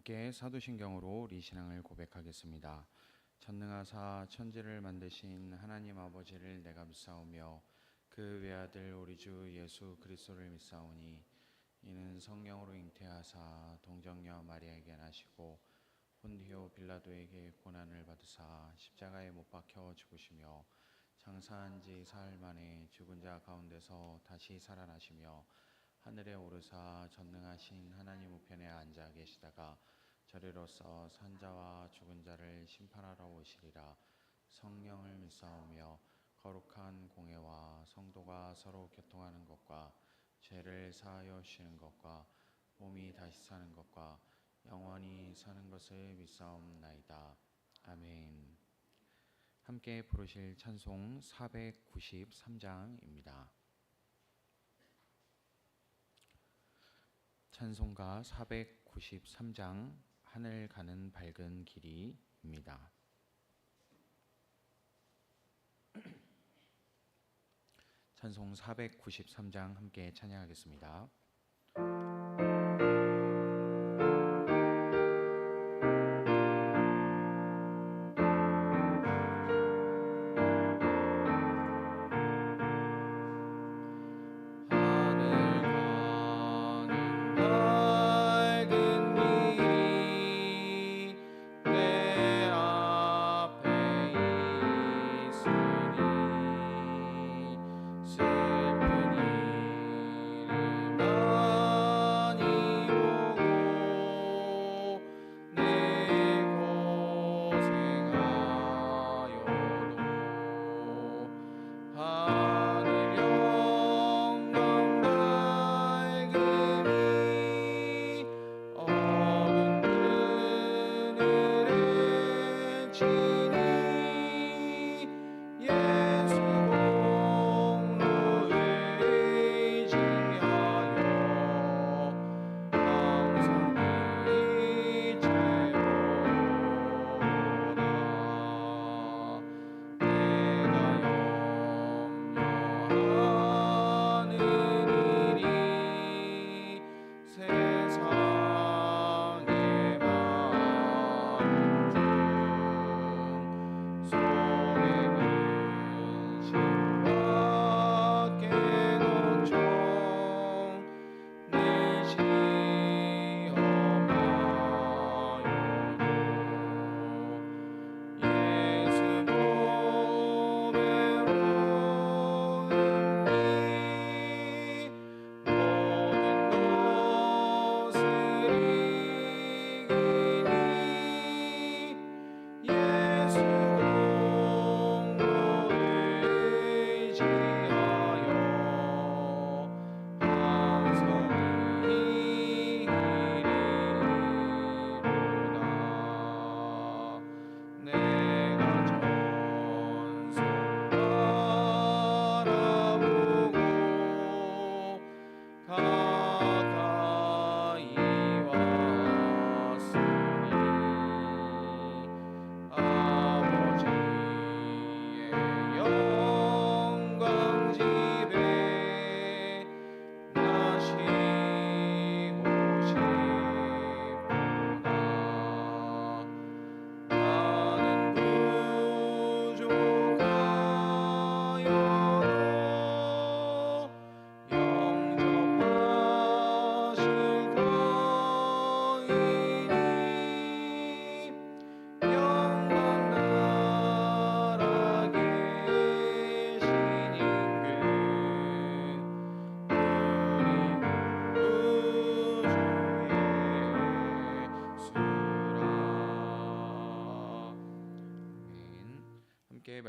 함께 사도신경으로 우리 신앙을 고백하겠습니다. 전능하사 천지를 만드신 하나님 아버지를 내가 믿사오며 그 외아들 우리 주 예수 그리스도를 믿사오니 이는 성령으로 잉태하사 동정녀 마리아에게 나시고 본디오 빌라도에게 고난을 받으사 십자가에 못 박혀 죽으시며 장사한 지 사흘 만에 죽은 자 가운데서 다시 살아나시며 하늘에 오르사 전능하신 하나님 우편에 앉아 계시다가 저리로서 산자와 죽은 자를 심판하러 오시리라. 성령을 믿사오며 거룩한 공회와 성도가 서로 교통하는 것과 죄를 사하여 주시는 것과 몸이 다시 사는 것과 영원히 사는 것을 믿사옵나이다. 아멘. 함께 부르실 찬송 493장입니다. 찬송가 493장 하늘 가는 밝은 길이입니다. 찬송 493장 함께 찬양하겠습니다.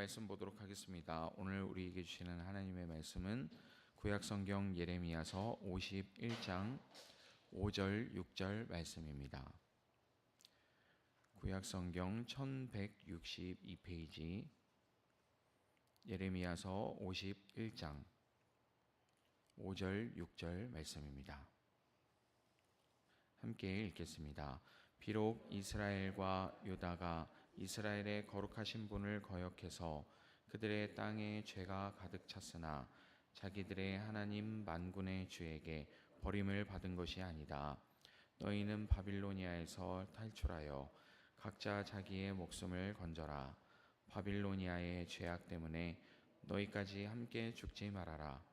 말씀 보도록 하겠습니다. 오늘 우리에게 주시는 하나님의 말씀은 구약성경 예레미야서 51장 5절 6절 말씀입니다. 구약성경 1162페이지 예레미야서 51장 5절 6절 말씀입니다. 함께 읽겠습니다. 비록 이스라엘과 유다가 이스라엘의 거룩하신 분을 거역해서 그들의 땅에 죄가 가득 찼으나 자기들의 하나님 만군의 주에게 버림을 받은 것이 아니다. 너희는 바빌로니아에서 탈출하여 각자 자기의 목숨을 건져라. 바빌로니아의 죄악 때문에 너희까지 함께 죽지 말아라.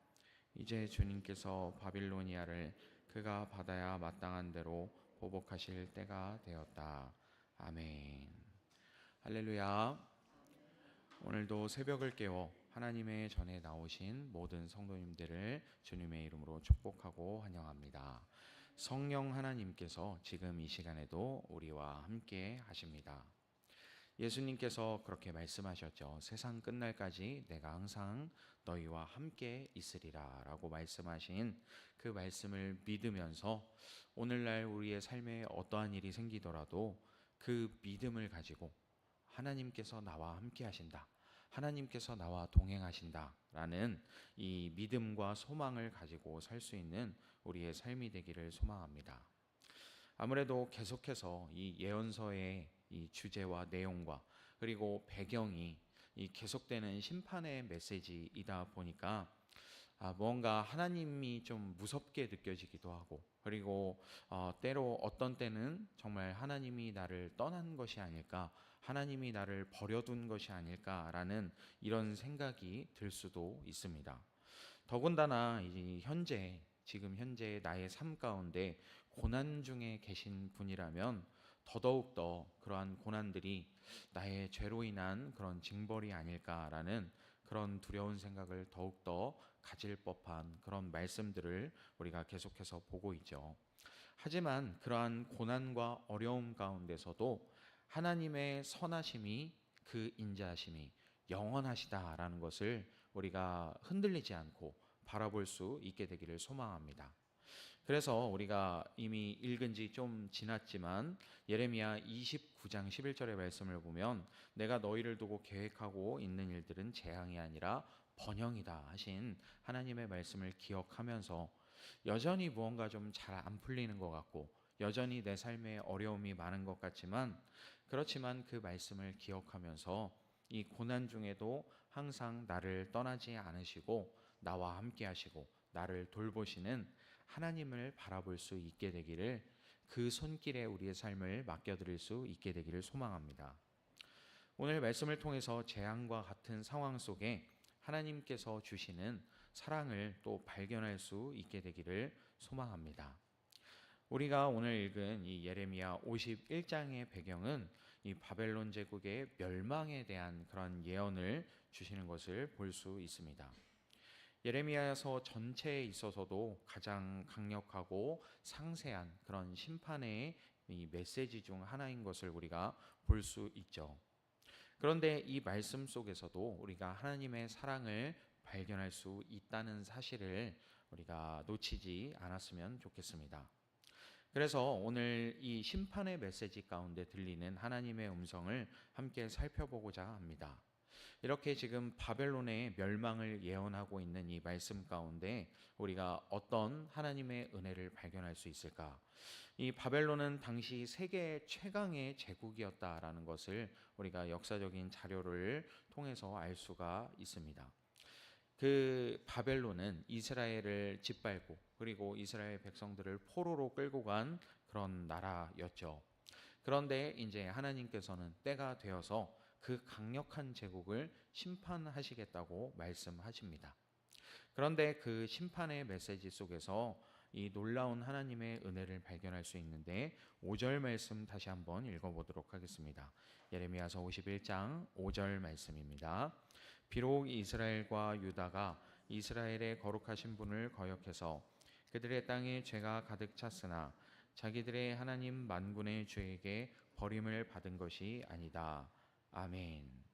이제 주님께서 바빌로니아를 그가 받아야 마땅한 대로 보복하실 때가 되었다. 아멘. 할렐루야. 오늘도 새벽을 깨워 하나님의 전에 나오신 모든 성도님들을 주님의 이름으로 축복하고 환영합니다. 성령 하나님께서 지금 이 시간에도 우리와 함께 하십니다. 예수님께서 그렇게 말씀하셨죠. 세상 끝날까지 내가 항상 너희와 함께 있으리라 라고 말씀하신 그 말씀을 믿으면서 오늘날 우리의 삶에 어떠한 일이 생기더라도 그 믿음을 가지고 하나님께서 나와 함께 하신다, 하나님께서 나와 동행하신다 라는 이 믿음과 소망을 가지고 살 수 있는 우리의 삶이 되기를 소망합니다. 아무래도 계속해서 이 예언서의 이 주제와 내용과 그리고 배경이 이 계속되는 심판의 메시지이다 보니까 뭔가 하나님이 좀 무섭게 느껴지기도 하고, 그리고 때로 어떤 때는 정말 하나님이 나를 떠난 것이 아닐까, 하나님이 나를 버려둔 것이 아닐까라는 이런 생각이 들 수도 있습니다. 더군다나 지금 현재 나의 삶 가운데 고난 중에 계신 분이라면 더더욱 더 그러한 고난들이 나의 죄로 인한 그런 징벌이 아닐까라는 그런 두려운 생각을 더욱더 가질 법한 그런 말씀들을 우리가 계속해서 보고 있죠. 하지만 그러한 고난과 어려움 가운데서도 하나님의 선하심이, 그 인자하심이 영원하시다라는 것을 우리가 흔들리지 않고 바라볼 수 있게 되기를 소망합니다. 그래서 우리가 이미 읽은 지 좀 지났지만 예레미야 29장 11절의 말씀을 보면 내가 너희를 두고 계획하고 있는 일들은 재앙이 아니라 번영이다 하신 하나님의 말씀을 기억하면서 여전히 무언가 좀 잘 안 풀리는 것 같고 여전히 내 삶에 어려움이 많은 것 같지만, 그렇지만 그 말씀을 기억하면서 이 고난 중에도 항상 나를 떠나지 않으시고 나와 함께 하시고 나를 돌보시는 하나님을 바라볼 수 있게 되기를, 그 손길에 우리의 삶을 맡겨드릴 수 있게 되기를 소망합니다. 오늘 말씀을 통해서 재앙과 같은 상황 속에 하나님께서 주시는 사랑을 또 발견할 수 있게 되기를 소망합니다. 우리가 오늘 읽은 이 예레미야 51장의 배경은 이 바벨론 제국의 멸망에 대한 그런 예언을 주시는 것을 볼 수 있습니다. 예레미야서 전체에 있어서도 가장 강력하고 상세한 그런 심판의 이 메시지 중 하나인 것을 우리가 볼 수 있죠. 그런데 이 말씀 속에서도 우리가 하나님의 사랑을 발견할 수 있다는 사실을 우리가 놓치지 않았으면 좋겠습니다. 그래서 오늘 이 심판의 메시지 가운데 들리는 하나님의 음성을 함께 살펴보고자 합니다. 이렇게 지금 바벨론의 멸망을 예언하고 있는 이 말씀 가운데 우리가 어떤 하나님의 은혜를 발견할 수 있을까? 이 바벨론은 당시 세계 최강의 제국이었다라는 것을 우리가 역사적인 자료를 통해서 알 수가 있습니다. 그 바벨론은 이스라엘을 짓밟고 그리고 이스라엘 백성들을 포로로 끌고 간 그런 나라였죠. 그런데 이제 하나님께서는 때가 되어서 그 강력한 제국을 심판하시겠다고 말씀하십니다. 그런데 그 심판의 메시지 속에서 이 놀라운 하나님의 은혜를 발견할 수 있는데 5절 말씀 다시 한번 읽어보도록 하겠습니다. 예레미야서 51장 5절 말씀입니다. 비록 이스라엘과 유다가 이스라엘의 거룩하신 분을 거역해서 그들의 땅에 죄가 가득 찼으나 자기들의 하나님 만군의 주에게 버림을 받은 것이 아니다. 아멘.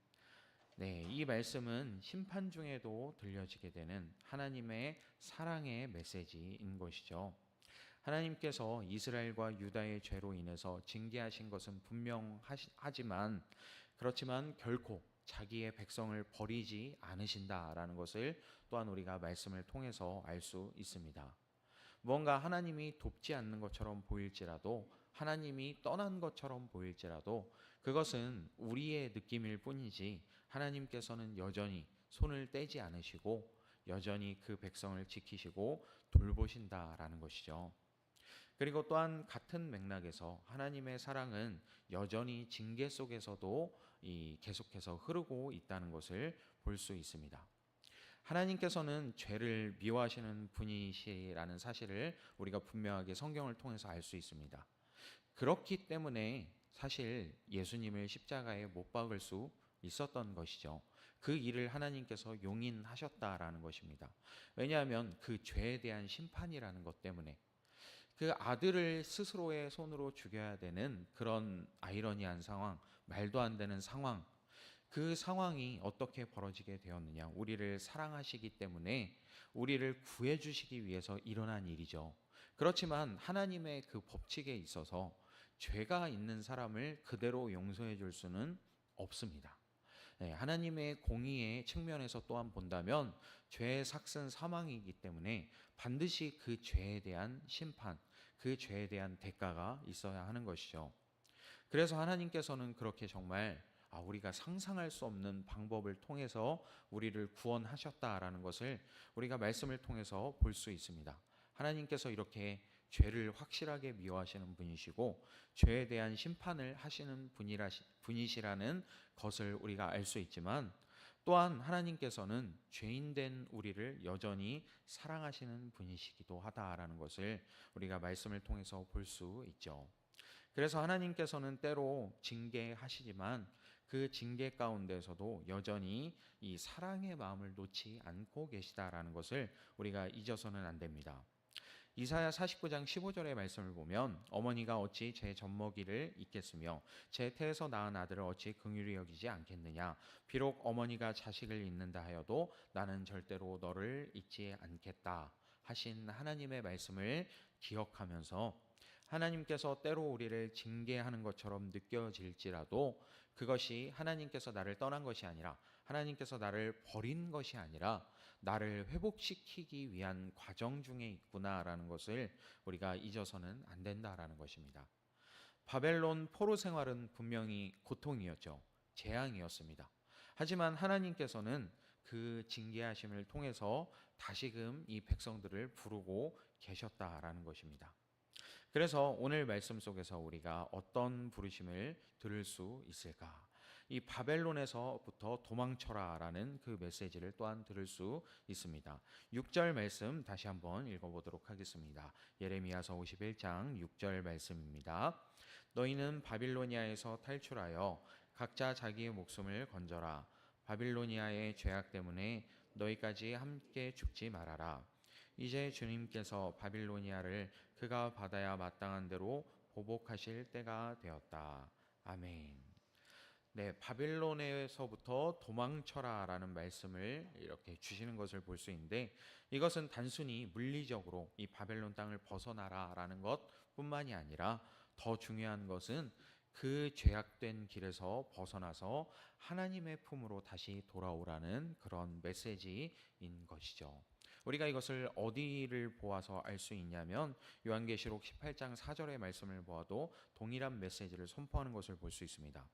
네, 이 말씀은 심판 중에도 들려지게 되는 하나님의 사랑의 메시지인 것이죠. 하나님께서 이스라엘과 유다의 죄로 인해서 징계하신 것은 분명하지만 그렇지만 결코 자기의 백성을 버리지 않으신다라는 것을 또한 우리가 말씀을 통해서 알 수 있습니다. 뭔가 하나님이 돕지 않는 것처럼 보일지라도, 하나님이 떠난 것처럼 보일지라도 그것은 우리의 느낌일 뿐이지 하나님께서는 여전히 손을 떼지 않으시고 여전히 그 백성을 지키시고 돌보신다라는 것이죠. 그리고 또한 같은 맥락에서 하나님의 사랑은 여전히 징계 속에서도 계속해서 흐르고 있다는 것을 볼 수 있습니다. 하나님께서는 죄를 미워하시는 분이시라는 사실을 우리가 분명하게 성경을 통해서 알 수 있습니다. 그렇기 때문에 사실 예수님을 십자가에 못 박을 수 있었던 것이죠. 그 일을 하나님께서 용인하셨다라는 것입니다. 왜냐하면 그 죄에 대한 심판이라는 것 때문에 그 아들을 스스로의 손으로 죽여야 되는 그런 아이러니한 상황, 말도 안 되는 상황, 그 상황이 어떻게 벌어지게 되었느냐? 우리를 사랑하시기 때문에 우리를 구해 주시기 위해서 일어난 일이죠. 그렇지만 하나님의 그 법칙에 있어서 죄가 있는 사람을 그대로 용서해 줄 수는 없습니다. 네, 하나님의 공의의 측면에서 또한 본다면 죄의 삭은 사망이기 때문에 반드시 그 죄에 대한 심판, 그 죄에 대한 대가가 있어야 하는 것이죠. 그래서 하나님께서는 그렇게 정말 우리가 상상할 수 없는 방법을 통해서 우리를 구원하셨다라는 것을 우리가 말씀을 통해서 볼 수 있습니다. 하나님께서 이렇게 죄를 확실하게 미워하시는 분이시고 죄에 대한 심판을 하시는 분이시라는 것을 우리가 알 수 있지만, 또한 하나님께서는 죄인된 우리를 여전히 사랑하시는 분이시기도 하다라는 것을 우리가 말씀을 통해서 볼 수 있죠. 그래서 하나님께서는 때로 징계하시지만 그 징계 가운데서도 여전히 이 사랑의 마음을 놓지 않고 계시다라는 것을 우리가 잊어서는 안 됩니다. 이사야 49장 15절의 말씀을 보면 어머니가 어찌 제 젖먹이를 잊겠으며 제 태에서 낳은 아들을 어찌 긍휼히 여기지 않겠느냐. 비록 어머니가 자식을 잊는다 하여도 나는 절대로 너를 잊지 않겠다 하신 하나님의 말씀을 기억하면서, 하나님께서 때로 우리를 징계하는 것처럼 느껴질지라도 그것이 하나님께서 나를 떠난 것이 아니라, 하나님께서 나를 버린 것이 아니라 나를 회복시키기 위한 과정 중에 있구나라는 것을 우리가 잊어서는 안 된다라는 것입니다. 바벨론 포로 생활은 분명히 고통이었죠. 재앙이었습니다. 하지만 하나님께서는 그 징계하심을 통해서 다시금 이 백성들을 부르고 계셨다라는 것입니다. 그래서 오늘 말씀 속에서 우리가 어떤 부르심을 들을 수 있을까? 이 바벨론에서부터 도망쳐라라는 그 메시지를 또한 들을 수 있습니다. 6절 말씀 다시 한번 읽어보도록 하겠습니다. 예레미야서 51장 6절 말씀입니다. 너희는 바빌로니아에서 탈출하여 각자 자기의 목숨을 건져라. 바빌로니아의 죄악 때문에 너희까지 함께 죽지 말아라. 이제 주님께서 바빌로니아를 그가 받아야 마땅한 대로 보복하실 때가 되었다. 아멘. 네, 바빌론에서부터 도망쳐라라는 말씀을 이렇게 주시는 것을 볼 수 있는데, 이것은 단순히 물리적으로 이 바벨론 땅을 벗어나라라는 것뿐만이 아니라 더 중요한 것은 그 죄악된 길에서 벗어나서 하나님의 품으로 다시 돌아오라는 그런 메시지인 것이죠. 우리가 이것을 어디를 보아서 알 수 있냐면 요한계시록 18장 4절의 말씀을 보아도 동일한 메시지를 선포하는 것을 볼 수 있습니다.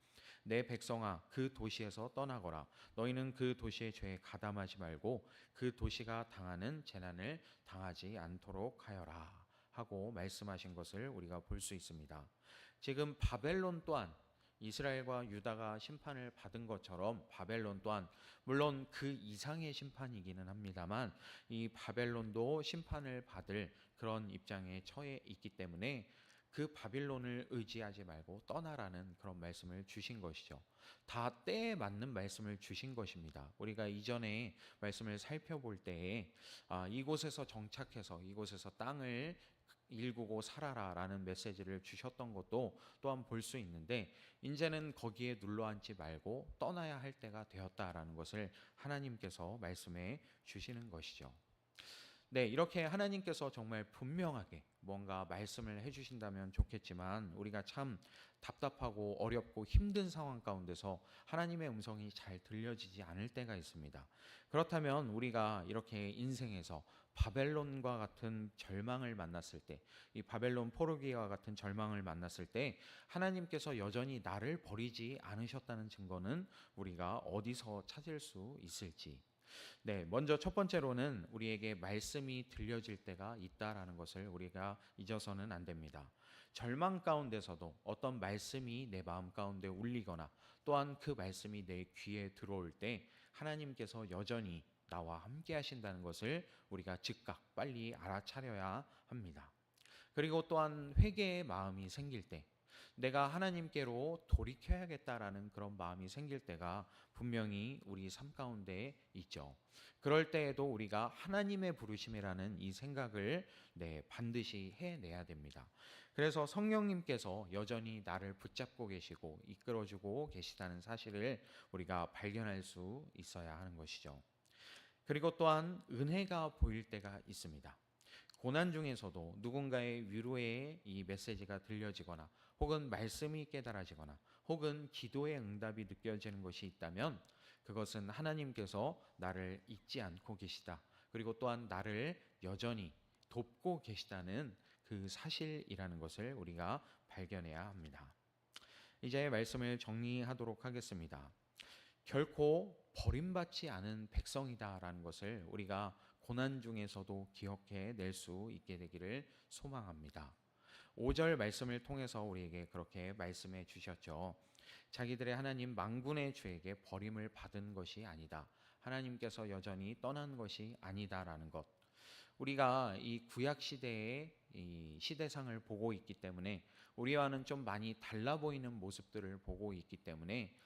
내 백성아, 그 도시에서 떠나거라. 너희는 그 도시의 죄에 가담하지 말고 그 도시가 당하는 재난을 당하지 않도록 하여라 하고 말씀하신 것을 우리가 볼 수 있습니다. 지금 바벨론 또한 이스라엘과 유다가 심판을 받은 것처럼 바벨론 또한 물론 그 이상의 심판이기는 합니다만 이 바벨론도 심판을 받을 그런 입장에 처해 있기 때문에 그 바빌론을 의지하지 말고 떠나라는 그런 말씀을 주신 것이죠. 다 때에 맞는 말씀을 주신 것입니다. 우리가 이전에 말씀을 살펴볼 때에 이곳에서 정착해서 이곳에서 땅을 일구고 살아라라는 메시지를 주셨던 것도 또한 볼 수 있는데, 이제는 거기에 눌러앉지 말고 떠나야 할 때가 되었다라는 것을 하나님께서 말씀해 주시는 것이죠. 네, 이렇게 하나님께서 정말 분명하게 뭔가 말씀을 해주신다면 좋겠지만 우리가 참 답답하고 어렵고 힘든 상황 가운데서 하나님의 음성이 잘 들려지지 않을 때가 있습니다. 그렇다면 우리가 이렇게 인생에서 바벨론과 같은 절망을 만났을 때, 이 바벨론 포로기와 같은 절망을 만났을 때 하나님께서 여전히 나를 버리지 않으셨다는 증거는 우리가 어디서 찾을 수 있을지, 네, 먼저 첫 번째로는 우리에게 말씀이 들려질 때가 있다라는 것을 우리가 잊어서는 안 됩니다. 절망 가운데서도 어떤 말씀이 내 마음 가운데 울리거나 또한 그 말씀이 내 귀에 들어올 때 하나님께서 여전히 나와 함께 하신다는 것을 우리가 즉각 빨리 알아차려야 합니다. 그리고 또한 회개의 마음이 생길 때 내가 하나님께로 돌이켜야겠다라는 그런 마음이 생길 때가 분명히 우리 삶 가운데 있죠. 그럴 때에도 우리가 하나님의 부르심이라는 이 생각을 반드시 해내야 됩니다. 그래서 성령님께서 여전히 나를 붙잡고 계시고 이끌어주고 계시다는 사실을 우리가 발견할 수 있어야 하는 것이죠. 그리고 또한 은혜가 보일 때가 있습니다. 고난 중에서도 누군가의 위로의 이 메시지가 들려지거나 혹은 말씀이 깨달아지거나 혹은 기도의 응답이 느껴지는 것이 있다면 그것은 하나님께서 나를 잊지 않고 계시다. 그리고 또한 나를 여전히 돕고 계시다는 그 사실이라는 것을 우리가 발견해야 합니다. 이제 말씀을 정리하도록 하겠습니다. 결코 버림받지 않은 백성이다라는 것을 우리가 고난 중에서도 기억해 낼 수 있게 되기를 소망합니다. 5절 말씀을 통해서 우리에게 그렇게 말씀해 주셨죠. 자기들의 하나님 만군의 주에게 버림을 받은 것이 아니다. 하나님께서 여전히 떠난 것이 아니다라는 것. 우리가 이 구약 시대의 이 시대상을 보고 있기 때문에 우리와는 좀 많이 달라 보이는 모습들을 보고 있기 때문에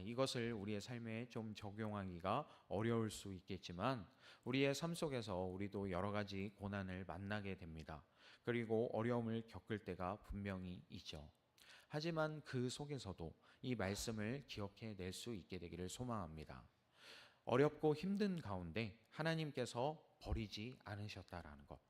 이것을 우리의 삶에 좀 적용하기가 어려울 수 있겠지만 우리의 삶 속에서 우리도 여러 가지 고난을 만나게 됩니다. 그리고 어려움을 겪을 때가 분명히 있죠. 하지만 그 속에서도 이 말씀을 기억해 낼 수 있게 되기를 소망합니다. 어렵고 힘든 가운데 하나님께서 버리지 않으셨다라는 것.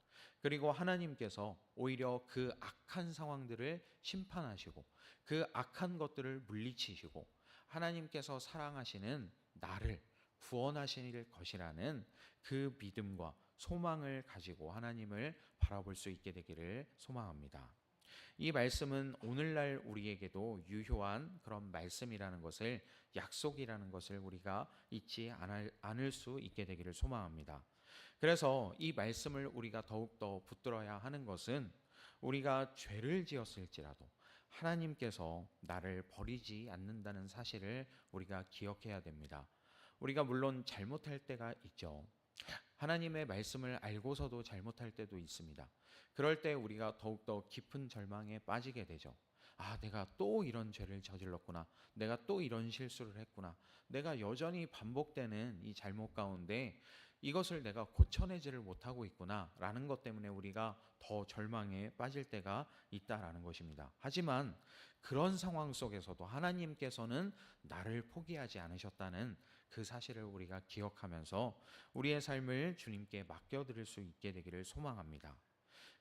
그리고 하나님께서 오히려 그 악한 상황들을 심판하시고 그 악한 것들을 물리치시고 하나님께서 사랑하시는 나를 구원하실 것이라는 그 믿음과 소망을 가지고 하나님을 바라볼 수 있게 되기를 소망합니다. 이 말씀은 오늘날 우리에게도 유효한 그런 말씀이라는 것을, 약속이라는 것을 우리가 잊지 않을 수 있게 되기를 소망합니다. 그래서 이 말씀을 우리가 더욱더 붙들어야 하는 것은 우리가 죄를 지었을지라도 하나님께서 나를 버리지 않는다는 사실을 우리가 기억해야 됩니다. 우리가 물론 잘못할 때가 있죠. 하나님의 말씀을 알고서도 잘못할 때도 있습니다. 그럴 때 우리가 더욱더 깊은 절망에 빠지게 되죠. 내가 또 이런 죄를 저질렀구나. 내가 또 이런 실수를 했구나. 내가 여전히 반복되는 이 잘못 가운데 이것을 내가 고쳐내지를 못하고 있구나 라는 것 때문에 우리가 더 절망에 빠질 때가 있다라는 것입니다. 하지만 그런 상황 속에서도 하나님께서는 나를 포기하지 않으셨다는 그 사실을 우리가 기억하면서 우리의 삶을 주님께 맡겨드릴 수 있게 되기를 소망합니다.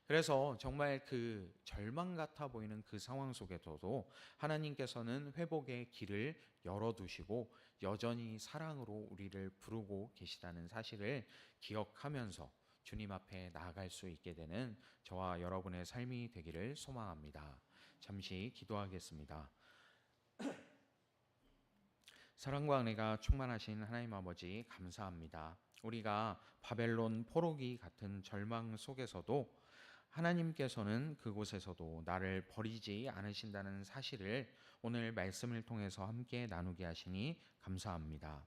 그래서 정말 그 절망 같아 보이는 그 상황 속에서도 하나님께서는 회복의 길을 열어두시고 여전히 사랑으로 우리를 부르고 계시다는 사실을 기억하면서 주님 앞에 나아갈 수 있게 되는 저와 여러분의 삶이 되기를 소망합니다. 잠시 기도하겠습니다. 사랑과 은혜가 충만하신 하나님 아버지 감사합니다. 우리가 바벨론 포로기 같은 절망 속에서도 하나님께서는 그곳에서도 나를 버리지 않으신다는 사실을 오늘 말씀을 통해서 함께 나누게 하시니 감사합니다.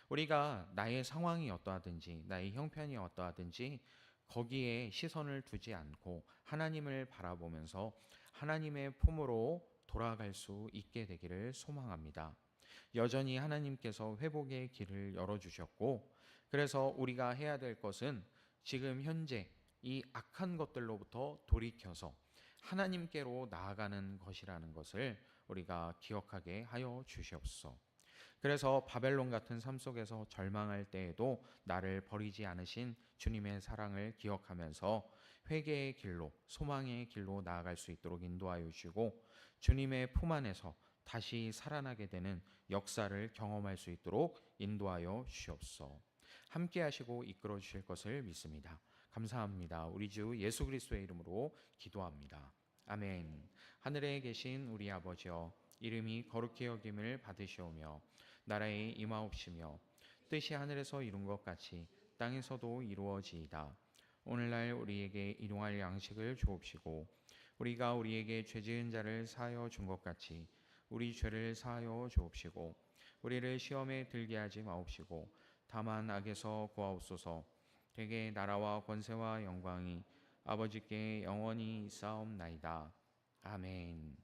우리가 나의 상황이 어떠하든지 나의 형편이 어떠하든지 거기에 시선을 두지 않고 하나님을 바라보면서 하나님의 품으로 돌아갈 수 있게 되기를 소망합니다. 여전히 하나님께서 회복의 길을 열어주셨고 그래서 우리가 해야 될 것은 지금 현재 이 악한 것들로부터 돌이켜서 하나님께로 나아가는 것이라는 것을 우리가 기억하게 하여 주시옵소서. 그래서 바벨론 같은 삶 속에서 절망할 때에도 나를 버리지 않으신 주님의 사랑을 기억하면서 회개의 길로 소망의 길로 나아갈 수 있도록 인도하여 주시고 주님의 품 안에서 다시 살아나게 되는 역사를 경험할 수 있도록 인도하여 주시옵소서. 함께 하시고 이끌어 주실 것을 믿습니다. 감사합니다. 우리 주 예수 그리스도의 이름으로 기도합니다. 아멘. 하늘에 계신 우리 아버지여 이름이 거룩히 여김을 받으시오며 나라의 임하옵시며 뜻이 하늘에서 이룬 것 같이 땅에서도 이루어지이다. 오늘날 우리에게 일용할 양식을 주옵시고 우리가 우리에게 죄 지은 자를 사하여 준 것 같이 우리 죄를 사하여 주옵시고 우리를 시험에 들게 하지 마옵시고 다만 악에서 구하옵소서. 대개 나라와 권세와 영광이 아버지께 영원히 있사옵나이다. 아멘.